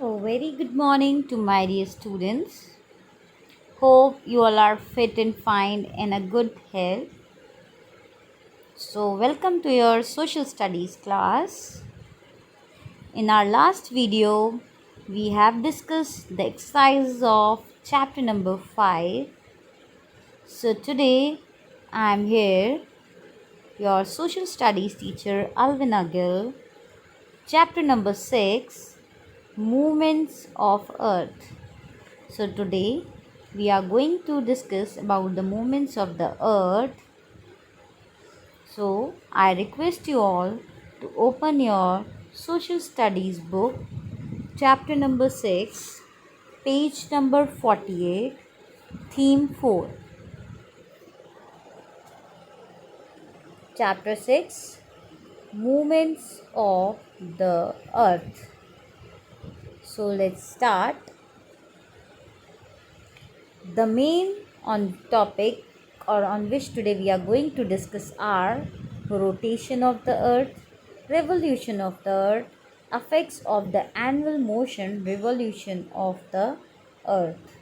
A very good morning to my dear students. Hope you all are fit and fine and a good health. So, welcome to your social studies class. In our last video, we have discussed the exercises of chapter number 5. So, today I am here, your social studies teacher Alvin Gill, chapter number 6, Movements of Earth. So today we are going to discuss about the movements of the earth. So I request you all to open your social studies book, chapter number 6, page number 48, theme 4. Chapter 6, Movements of the Earth. So let's start. The main on topic or on which today we are going to discuss are rotation of the earth, revolution of the earth, effects of the annual motion revolution of the earth.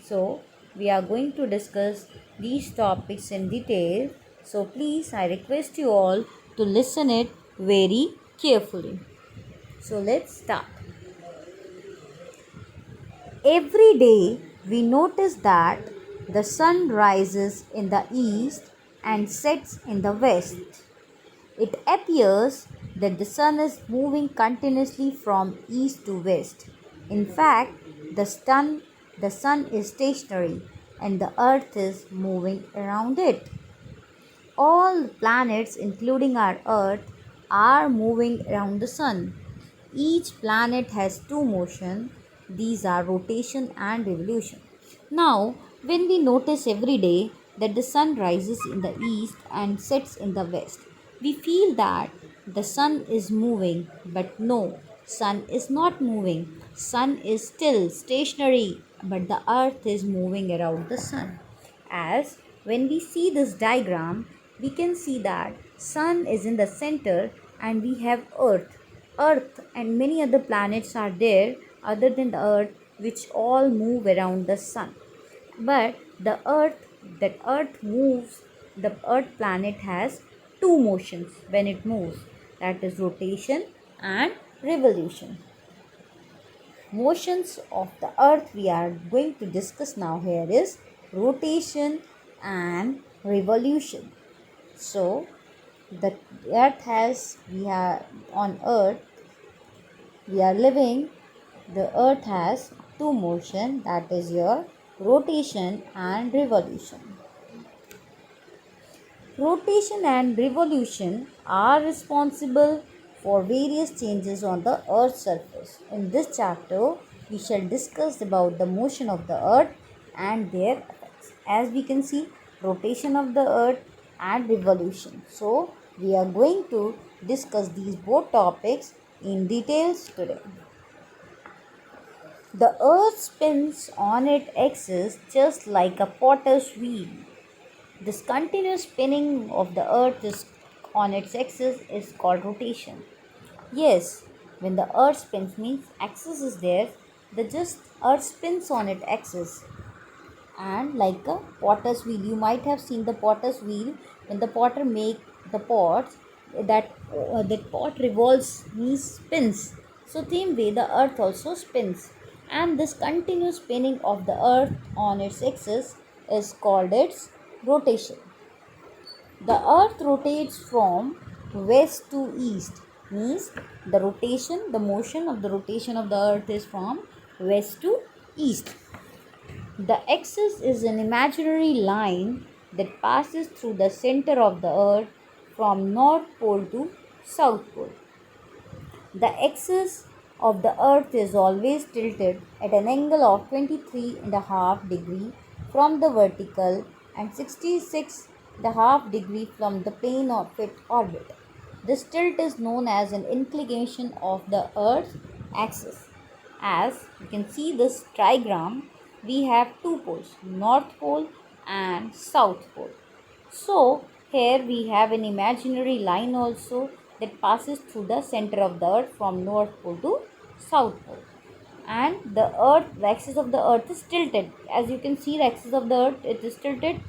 So we are going to discuss these topics in detail. So please, I request you all to listen it very carefully. So let's start. Every day we notice that the sun rises in the east and sets in the west. It appears that the sun is moving continuously from east to west. In fact, the sun is stationary and the earth is moving around it. All planets, including our earth, are moving around the sun. Each planet has two motions. These are rotation and revolution. Now, when we notice every day that the sun rises in the east and sets in the west, we feel that the sun is moving, but no, sun is not moving. Sun is still stationary, but the earth is moving around the sun. As when we see this diagram, we can see that sun is in the center and we have earth and many other planets are there other than the earth, which all move around the sun. But the earth moves, the earth planet has two motions when it moves, that is rotation and revolution. Motions of the earth we are going to discuss now here is rotation and revolution. So the earth has, we are on earth, we are living, the earth has two motion, that is your rotation and revolution. Rotation and revolution are responsible for various changes on the earth's surface. In this chapter, we shall discuss about the motion of the earth and their effects. As we can see, rotation of the earth and revolution. So, we are going to discuss these both topics in details today. The earth spins on its axis just like a potter's wheel. This continuous spinning of the earth on its axis is called rotation. Yes, when the earth spins means axis is there, the just earth spins on its axis. And like a potter's wheel, you might have seen the potter's wheel when the potter make the pots, that pot revolves, means spins. So same way the earth also spins, and this continuous spinning of the earth on its axis is called its rotation. The earth rotates from west to east, means the motion of the rotation of the earth is from west to east. The axis is an imaginary line that passes through the center of the earth from north pole to south pole. The axis of the earth is always tilted at an angle of 23.5 degree from the vertical and 66.5 degree from the plane of its orbit. This tilt is known as an inclination of the earth's axis. As you can see this diagram, we have two poles, north pole and south pole. So here we have an imaginary line also that passes through the center of the earth from north pole to south pole. and the axis of the earth is tilted. As you can see, the axis of the earth, it is tilted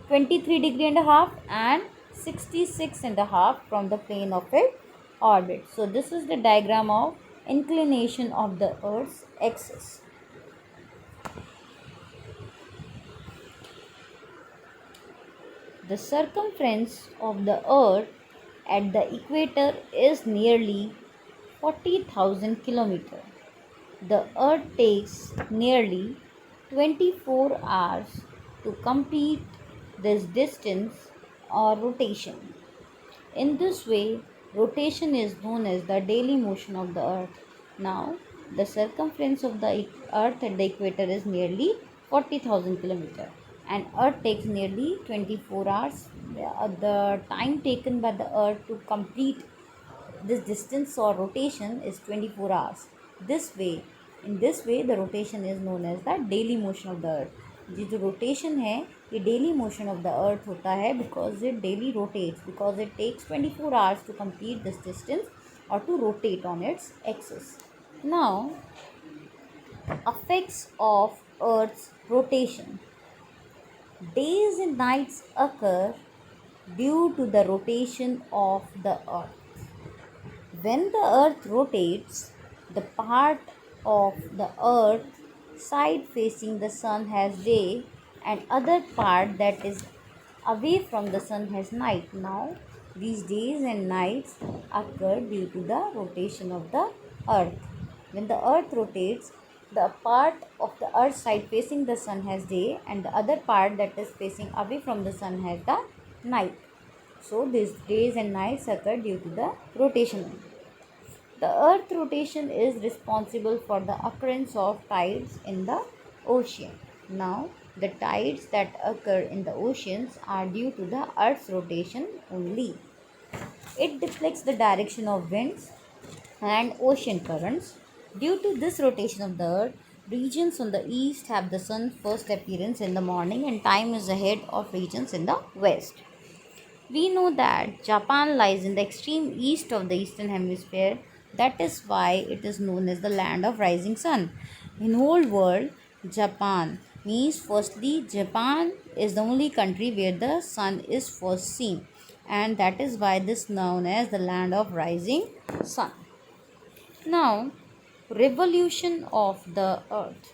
23 degree and a half and 66 and a half from the plane of its orbit. So this is the diagram of inclination of the earth's axis. The circumference of the earth at the equator is nearly 40,000 kilometers. The earth takes nearly 24 hours to complete this distance or rotation. In this way, rotation is known as the daily motion of the earth. Now, the circumference of the earth at the equator is nearly 40,000 kilometers, and earth takes nearly 24 hours. The time taken by the earth to complete this distance or rotation is 24 hours. In this way the rotation is known as the daily motion of the earth. ये जो rotation है, ये daily motion of the earth होता है because it daily rotates, because it takes 24 hours to complete this distance or to rotate on its axis. Now, effects of earth's rotation. Days and nights occur due to the rotation of the earth. When the earth rotates, the part of the earth side facing the sun has day and other part that is away from the sun has night. Now, these days and nights occur due to the rotation of the earth. When the earth rotates, the part of the earth side facing the sun has day and the other part that is facing away from the sun has the night. So these days and nights occur due to the rotation. The earth rotation is responsible for the occurrence of tides in the ocean. Now, the tides that occur in the oceans are due to the earth's rotation only. It deflects the direction of winds and ocean currents. Due to this rotation of the earth, regions on the east have the sun's first appearance in the morning and time is ahead of regions in the west. We know that Japan lies in the extreme east of the eastern hemisphere. That is why it is known as the land of rising sun. In whole world, Japan means firstly Japan is the only country where the sun is first seen, and that is why this is known as the land of rising sun. Now, revolution of the earth.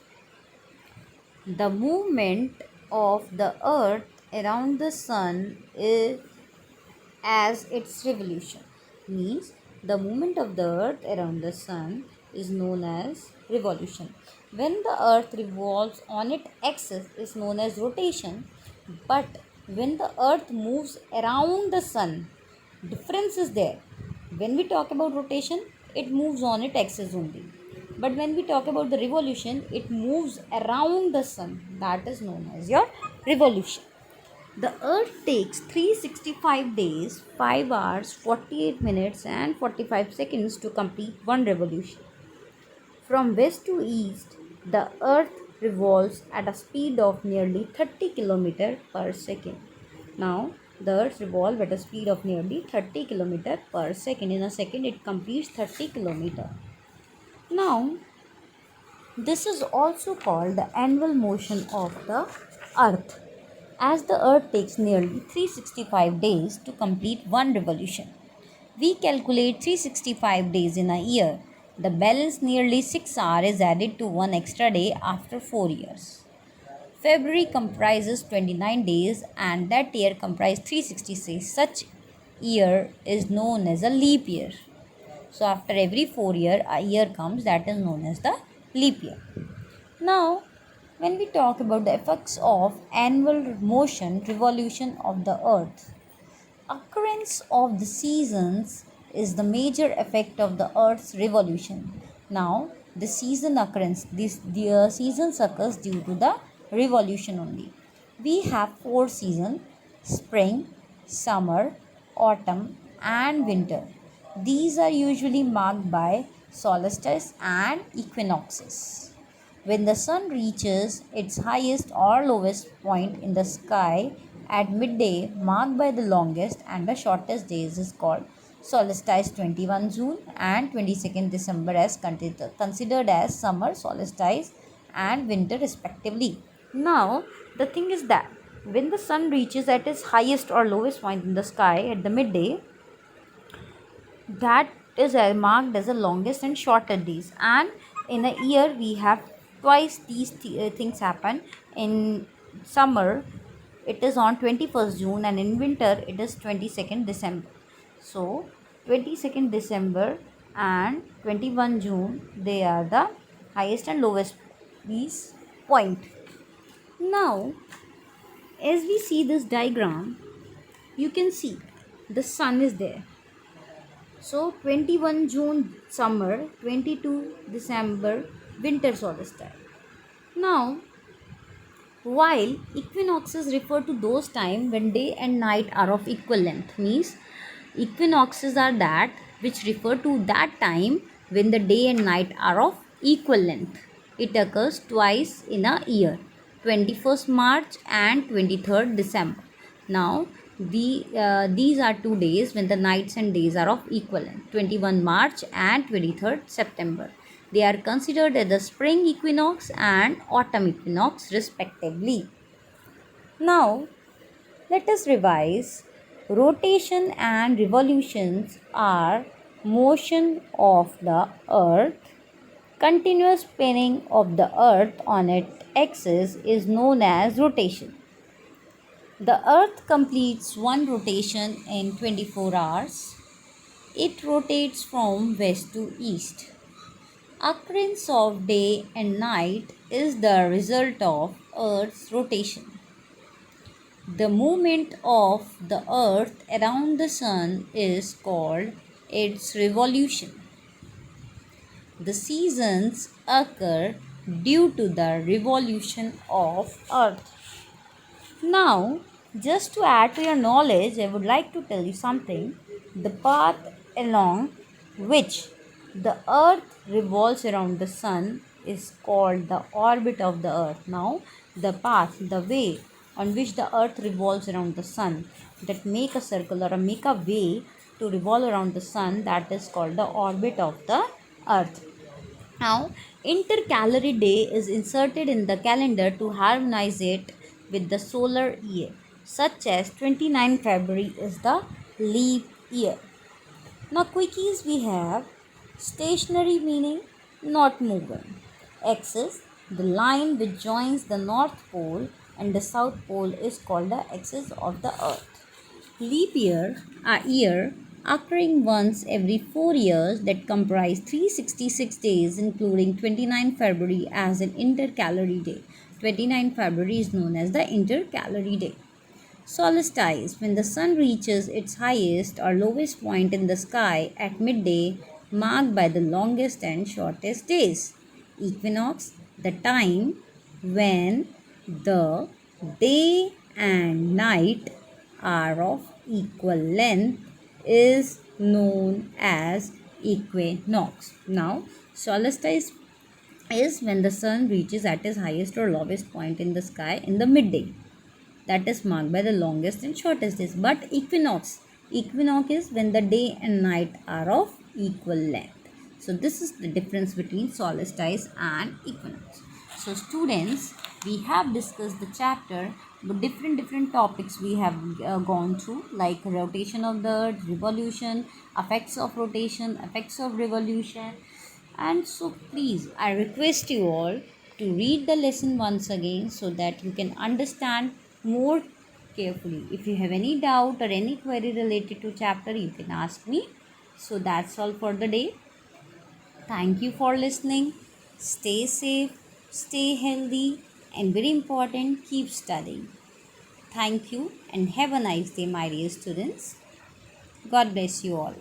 The movement of the earth around the sun is as its revolution, means the movement of the earth around the sun is known as revolution. When the earth revolves on its axis is known as rotation, but when the earth moves around the sun, difference is there. When we talk about rotation, it moves on its axis only, but when we talk about the revolution, it moves around the sun. That is known as your revolution. The earth takes 365 days, 5 hours, 48 minutes and 45 seconds to complete one revolution. From west to east, the earth revolves at a speed of nearly 30 km per second. Now, the earth revolves at a speed of nearly 30 km per second. In a second, it completes 30 km. Now, this is also called the annual motion of the earth, as the earth takes nearly 365 days to complete one revolution. We calculate 365 days in a year. The balance nearly 6 hours is added to one extra day after 4 years. February comprises 29 days and that year comprises 366. Such year is known as a leap year. So after every 4 year, a year comes that is known as the leap year. Now, when we talk about the effects of annual motion revolution of the earth, occurrence of the seasons is the major effect of the earth's revolution. Now, the season occurrence, the seasons occurs due to the revolution only. We have 4 seasons: spring, summer, autumn and winter. These are usually marked by solstice and equinoxes. When the sun reaches its highest or lowest point in the sky at midday, marked by the longest and the shortest days, is called solstice 21 June and 22nd December as considered as summer solstice and winter respectively. Now the thing is that when the sun reaches at its highest or lowest point in the sky at the midday, that is marked as the longest and shorter days, and in a year we have twice these things happen. In summer it is on 21st June and in winter it is 22nd December. So 22nd December and 21 June, they are the highest and lowest these point. Now as we see this diagram, you can see the sun is there. So 21 June summer, 22 December winter solstice. Now, while equinoxes refer to those times when day and night are of equal length, means equinoxes are that which refer to that time when the day and night are of equal length. It occurs twice in a year, 21st March and 23rd December. Now, these are 2 days when the nights and days are of equal length, 21 March and 23rd September. They are considered as the spring equinox and autumn equinox respectively. Now, let us revise. Rotation and revolutions are motion of the earth. Continuous spinning of the earth on its axis is known as rotation. The earth completes one rotation in 24 hours. It rotates from west to east. Occurrence of day and night is the result of earth's rotation. The movement of the earth around the sun is called its revolution. The seasons occur due to the revolution of earth. Now, just to add to your knowledge, I would like to tell you something. The path along which the earth revolves around the sun is called the orbit of the earth. Now, the path, the way on which the earth revolves around the sun, that make a circle or make a way to revolve around the sun, that is called the orbit of the earth. Now, intercalary day is inserted in the calendar to harmonize it with the solar year, such as 29 February is the leap year. Now, quickies we have stationary meaning not moving. Axis, the line which joins the North Pole and the South Pole is called the axis of the earth. Leap year, a year occurring once every 4 years that comprise 366 days including 29 February as an intercalary day. 29 February is known as the intercalary day. Solstice, when the sun reaches its highest or lowest point in the sky at midday, marked by the longest and shortest days. Equinox, the time when the day and night are of equal length, is known as equinox. Now, solstice is when the sun reaches at its highest or lowest point in the sky in the midday. That is marked by the longest and shortest days. But equinox is when the day and night are of equal length. So this is the difference between solstice and equinox. So students, we have discussed the chapter with different topics we have gone through, like rotation of the earth, revolution, effects of rotation, effects of revolution. And so please, I request you all to read the lesson once again so that you can understand more carefully. If you have any doubt or any query related to chapter, you can ask me. So that's all for the day. Thank you for listening. Stay safe, stay healthy, and very important, keep studying. Thank you and have a nice day, my dear students. God bless you all.